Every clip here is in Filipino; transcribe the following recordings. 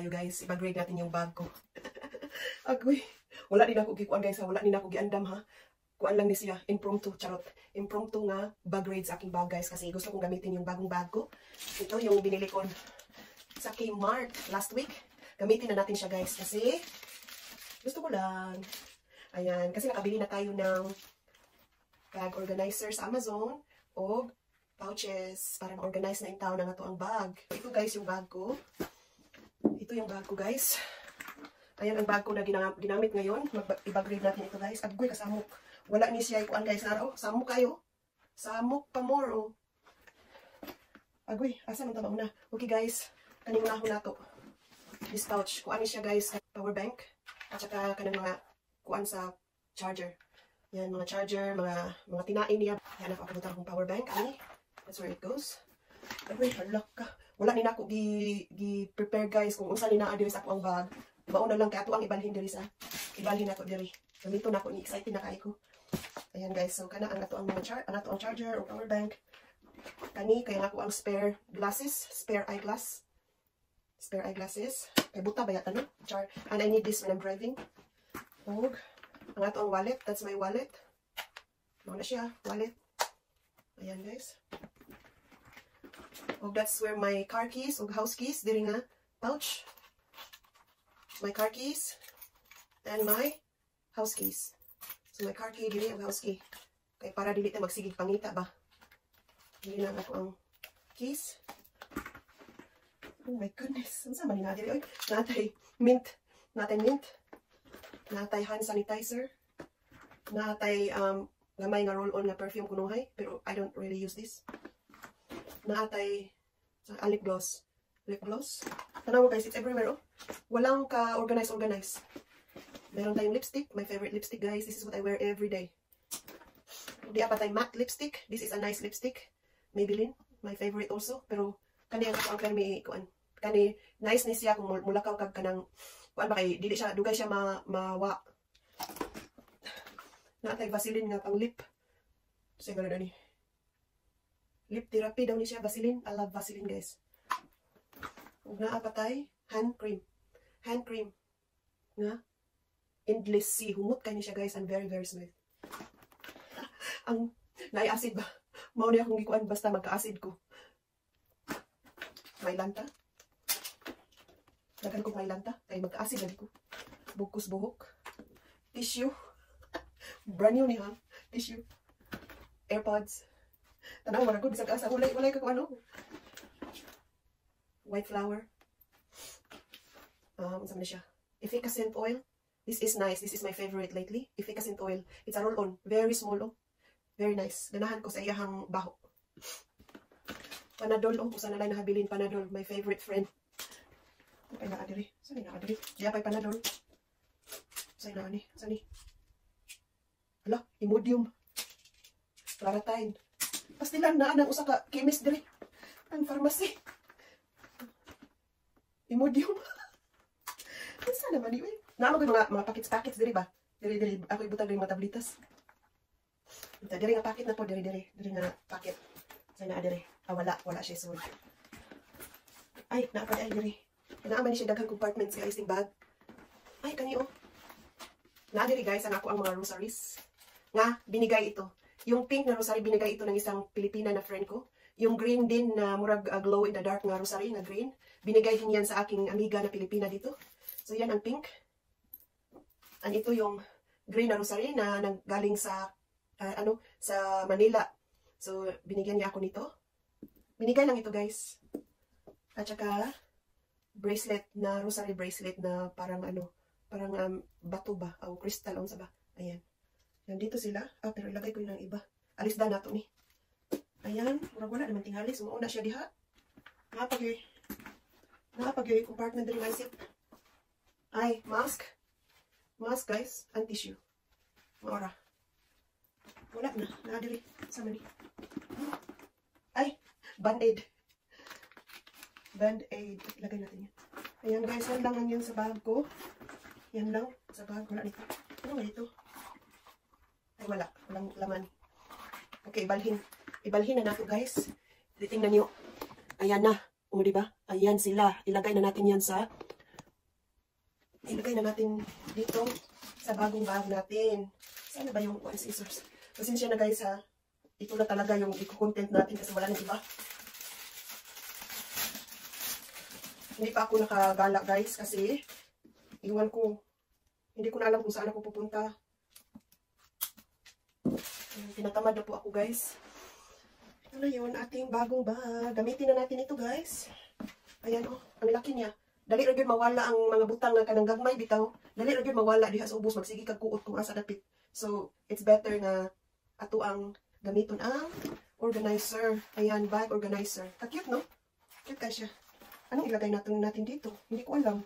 tayo guys. Iba-grade natin yung bag ko. Agoy. Wala din ako gikuan guys ha. Wala din ako giandam ha. Kuan lang ni siya. Impromptu. Charot. Impromptu nga bag grade sa aking bag guys. Kasi gusto kong gamitin yung bagong bag ko. Ito yung binili ko sa Kmart last week. Gamitin na natin siya guys. Kasi gusto ko lang. Ayan. Kasi nakabili na tayo ng bag organizer sa Amazon. O pouches para ma-organize na yung tao na nga to ang bag. Ito guys yung bag ko. Ito yung bag ko guys. Ayan ang bag ko na ginamit ngayon. Iba-grade natin ito guys. Agoy kasamok. Wala ni siya ikuan guys. Naro, samok kayo. Samok pa more oh. Agoy, asa man tama na. Okay guys. Kaning unahon na to. This pouch. Kuan ni siya guys. Power bank. At saka kanang mga kuan sa charger. Yan, mga charger, mga tinain niya. Yan, nakapagpunta akong power bank. Ani, that's where it goes. Agoy, halak ka. Wala ni na ako gi-prepare guys kung unsa ni naa diri sa ako ang bag. Mauna lang kay ato ang ibalhin diri sa. Ibalhin nako diri. Gamito na ako ni excited na kay ko. Ayan guys, so kana ang ato ang mga charger o power bank. Kani kay nako ang spare glasses, spare eyeglass. Spare eyeglasses. Kay buta ba yata no? And I need this when I'm driving. Og ang ato ang wallet, that's my wallet. Mao na siya, wallet. Ayan guys. Og that's where my car keys og house keys diri nga pouch. My car keys and my house keys. So my car key dili ang house key. Kay para dili ta magsigig pangita ba. Dili na ako ang keys. Oh my goodness. Unsa man na dili oy? Natay mint. Natay mint. Natay hand sanitizer. Natay gamay nga roll-on nga perfume kunuhay, pero I don't really use this. Natay lip gloss. Lip gloss. Tanaw guys, it's everywhere oh. Walang ka organize. Meron tayong lipstick. My favorite lipstick guys. This is what I wear every day. Di apa tay matte lipstick. This is a nice lipstick. Maybelline. My favorite also. Pero kani ang permi kuan. Kani nice ni siya kung mulakaw kag kanang kuan ba kay dili siya dugay siya mawa. Natay Vaseline nga pang lip. Say gano ni. Lip therapy daw ni siya Vaseline. I love Vaseline guys. Ug naa pa tay hand cream. Hand cream. Nga endless sea. Humot kay ni siya guys and very very smooth. Ang naay-acid ba? Mao ni akong gikuan basta magka-acid ko. May lanta. Dagan ko may lanta. Kay magka-acid lagi ko. Bugkos buhok. Tissue. Brand new ni ha. Tissue. AirPods. Tanaw wala ko bisag asa walay ka ko ano. White flour. Unsa man siya? Efficacent oil. This is nice. This is my favorite lately. Efficacent oil. It's a roll-on. Very small oh. Very nice. Ganahan ko sa iyahang baho. Panadol oh. Usa na lang nahabilin Panadol. My favorite friend. Ano na adiri? Saan na adiri? Diya pa'y Panadol. Saan na ni? Saan ni? Hala, Imodium. Claritine. Pastilan na anang usa ka chemist diri. Ang pharmacy. Imodium. Saan naman ni? Naman ko mga packets diri ba? Diri ako ibutang diri mga tablitas. Ito diri nga packet na po diri nga packet. Saan na diri? Wala siya so. Ay, naapad ay diri. Naaman ni siya daghang compartments guys ning bag. Ay kani oh. Na diri guys ang ako ang mga rosaries. Nga binigay ito. Yung pink na rosary binigay ito ng isang Pilipina na friend ko. Yung green din na murag glow in the dark nga rosary na green, binigay din yan sa aking amiga na Pilipina dito. So yan ang pink. And ito yung green na rosary na nanggaling sa sa Manila. So binigyan niya ako nito. Binigay lang ito guys. At saka bracelet na rosary bracelet na parang bato ba o crystal on sa ba. Ayan. Nandito sila. Pero ilagay ko yung iba. Alis da nato ni. Ayan. Wala naman tingali. Sumuuna siya diha. Napag yung compartment rin isip. Ay, mask. Mask guys. And tissue. Maura. Wala na. Nakadiri. Sama ni. Ay, band-aid. Band-aid. Ilagay natin yan. Ayan guys. Yan lang yan sa bag ko. Yan lang. Sa bag. Wala nito. Ano nga ito? Ay, wala. Walang laman. Okay, ibalhin. Ibalhin na natin, guys. Tingnan nyo. Ayan na. O, diba? Ayan sila. Ilagay na natin yan sa ilagay na natin dito sa bagong bag natin. Saan na ba yung one scissors? Pasensya na guys ha. Ito na talaga yung i-content natin kasi wala nang iba. Hindi pa ako nakagala guys kasi iwan ko. Hindi ko na alam kung saan ako pupunta. Tinatamad na po ako guys. Ito na yun, ating bagong bag. Gamitin na natin ito guys. Ayan oh, ang laki niya. Dali ra gyud mawala ang mga butang nga kanang gagmay bitaw. Dali ra gyud mawala diha sa ubos magsige kag kuot kung asa dapit. So, it's better na ato ang gamiton ang organizer. Ayan, bag organizer. Ka-cute no? Cute ka siya. Anong ilagay natin dito? Hindi ko alam.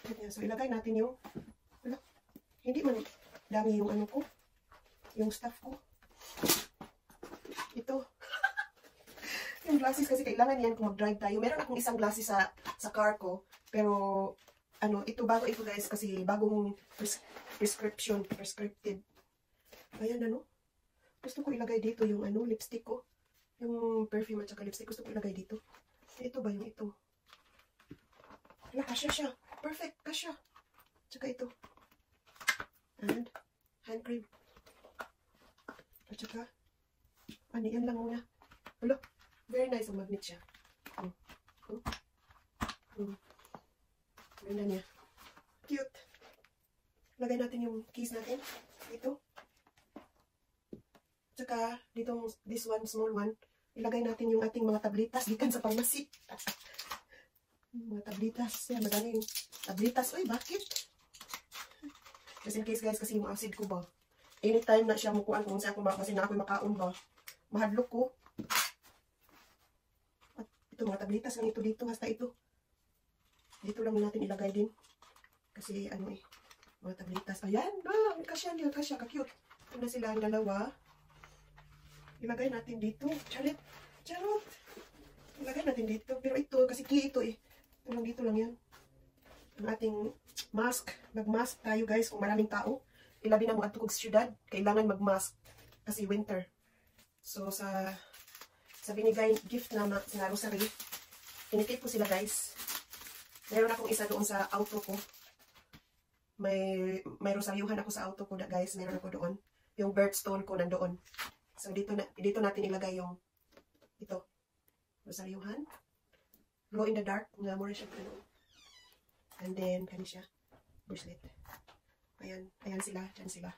Okay. So, ilagay natin yung wala. Hindi man dami yung ano ko. Yung stuff ko. Ito. Yung glasses kasi kailangan yan kung mag-drive tayo. Meron akong isang glasses sa car ko. Pero, ano, ito bago ito guys kasi bagong prescripted. Ayan ano. Gusto ko ilagay dito yung ano, lipstick ko. Yung perfume at saka lipstick. Gusto ko ilagay dito. Ito ba yung ito? Wala, kasya siya. Perfect, kasya. Tsaka ito. And, hand cream. At saka, ano, yan lang muna. Hello? Very nice ang magnet siya. Ganda niya. Cute. Lagay natin yung keys natin. Ito. Tsaka, dito, this one, small one. Ilagay natin yung ating mga tablitas. Gikan sa pharmacy. Mga tablitas. Yan, madaming tablitas. Uy, bakit? Just in case guys, kasi yung acid ko ba. Anytime na siya mukuan kung saan kasi na ako'y makaon ba. Mahadlok ko. At ito, mga tablitas lang ito dito. Hasta ito. Dito lang natin ilagay din. Kasi ano eh, mga tablitas. Ayan, kasya niya, kasya, ka-cute. Ito na sila ang dalawa. Ilagay natin dito. Charot, charot. Ilagay natin dito. Pero ito, kasi key ito eh. Ito lang dito lang yan. Ang ating mask. Mag-mask tayo guys kung maraming tao. Ilabi na mo ato kong syudad. Kailangan mag-mask. Kasi winter. So, sa binigay gift na rosary, inikip ko sila guys. Meron akong isa doon sa auto ko. May rosaryuhan ako sa auto ko na guys. Meron ako doon. Yung birthstone ko nandoon. So, dito natin ilagay yung ito. Rosaryuhan. Glow in the dark. Nga mo rin siya. And then, kani siya. Bracelet. Ayan. Ayan sila. Diyan sila.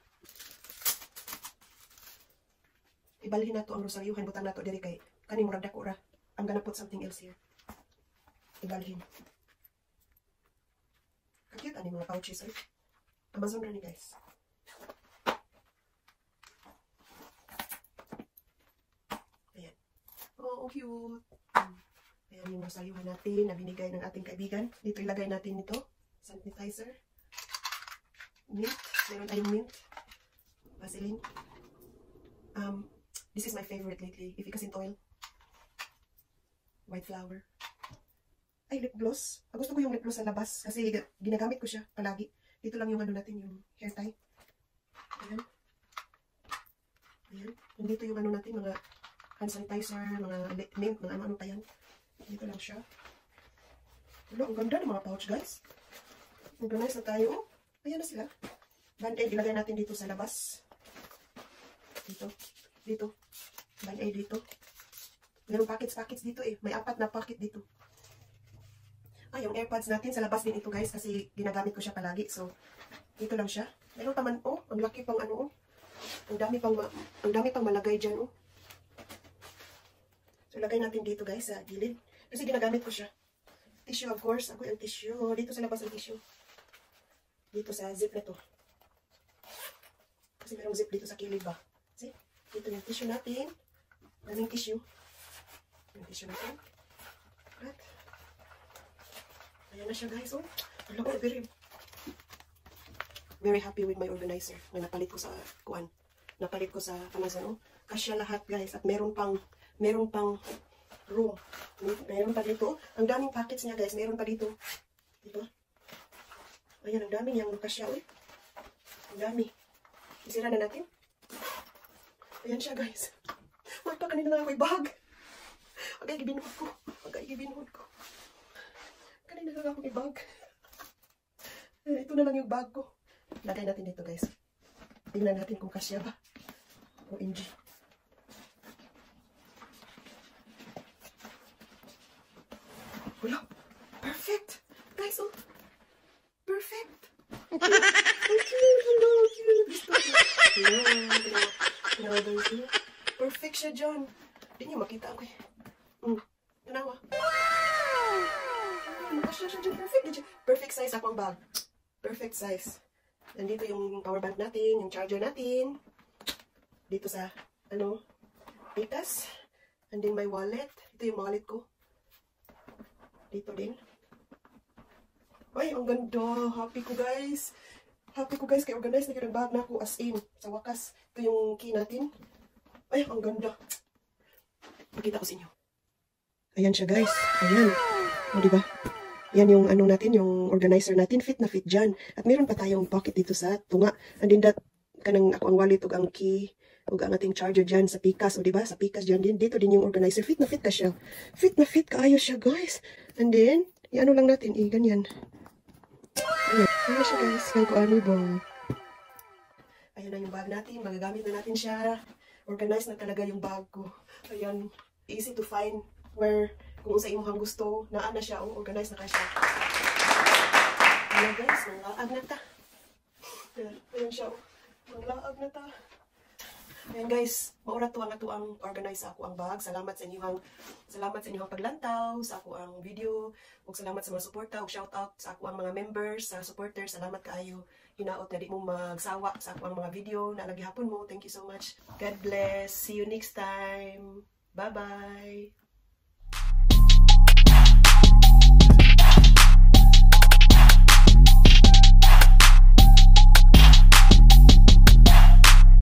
Ibalhin na to ang rosaryuhan. Butang na to diri kay kani murag dako ra. I'm gonna put something else here. Ibalhin. Kakit ani mga pouches eh. Amazon ra ni guys. Ayan. Oh, cute. Ayan yung rosaryuhan natin na binigay ng ating kaibigan. Dito ilagay natin ito. Sanitizer. Mint. Meron tayong mint. Vaseline. This is my favorite lately. Efficacent oil. White flower. Ay, lip gloss. Gusto ko yung lip gloss sa labas. Kasi ginagamit ko siya palagi. Dito lang yung ano natin, yung hair tie. Ayan. Ayan. Nandito yung ano natin, mga hand sanitizer, mga mint, mga ano pa yan. Dito lang siya. Wala, ang ganda ng mga pouch, guys. Organize na tayo. Ayan na sila. Band-aid, ilagay natin dito sa labas. Dito. Dito. Band-aid dito. Mayroong packets dito eh. May 4 na packet dito. Ah, yung AirPods natin sa labas din ito guys. Kasi ginagamit ko siya palagi. So, dito lang siya. Mayroon pa man, oh. Ang laki pang ano, oh. Ang dami pang malagay dyan, oh. So, lagay natin dito guys sa gilid. Kasi ginagamit ko siya. Tissue of course. Ako yung tissue. Dito sa labas ang tissue. Dito sa zip na to. Kasi mayroong zip dito sa kilid ba. See? Dito yung tissue natin. Daming tissue. Yung tissue natin. At, ayan na siya guys. Oh, alam ko, very happy with my organizer. Na napalit ko sa kuan. Napalit ko sa Amazon. Oh. Kasya lahat guys. At meron pang room. Meron pa dito. Ang daming packets niya guys. Meron pa dito. Dito. Ayan, ang dami niyang kasya. Oh. Ang dami. Isira na natin. Ayan siya guys. Magpa kanina na ako bag. Agay gibinuhod ko. Agay gibinuhod ko. Kanina lang akong i-bag. Ito na lang yung bag ko. Lagay natin dito guys. Tingnan natin kung kasya ba. OMG. Wala. Perfect. Guys, oh. Perfect. Perfect siya dyan. Hindi niyo makita ako eh. Tanawa. Makasya siya dyan. Perfect size akong bag. Perfect size. Nandito yung power bank natin, yung charger natin. Dito sa, pitas. And then my wallet. Ito yung wallet ko. Dito din. Ay, ang ganda. Happy ko guys. Happy ko guys. Kaya organize na yung bag na ako as in. Sa wakas. Ito yung key natin. Ay, ang ganda. Makita ko sa inyo. Ayan siya guys. Ayan. O, diba? Yan yung natin, yung organizer natin. Fit na fit dyan. At meron pa tayong pocket dito sa tunga. And then that, kanang ako ang wallet o ang key o ang ating charger dyan sa pikas. O diba? Sa pikas dyan din. Dito din yung organizer. Fit na fit ka siya. Fit na fit kaayos siya guys. And then, yan lang natin. Ganyan. Ayan. Ayan siya guys. Kaya ko ba? Ayan na yung bag natin. Magagamit na natin siya. Organized na talaga yung bag ko. Ayan. Easy to find where kung sa imong gusto, naan na siya, organized na ka siya. Ayan guys, manglaag na ta. Ayan siya, manglaag na ta. Ayan guys, maura to ang organize ako ang bag. Salamat sa inyong paglantaw sa ako ang video. Ug salamat sa mga suporta, ug shout out sa ako ang mga members, sa supporters. Salamat kaayo. Hinaot na di mo magsawa sa ako ang mga video na lagi hapon mo. Thank you so much. God bless. See you next time. Bye-bye.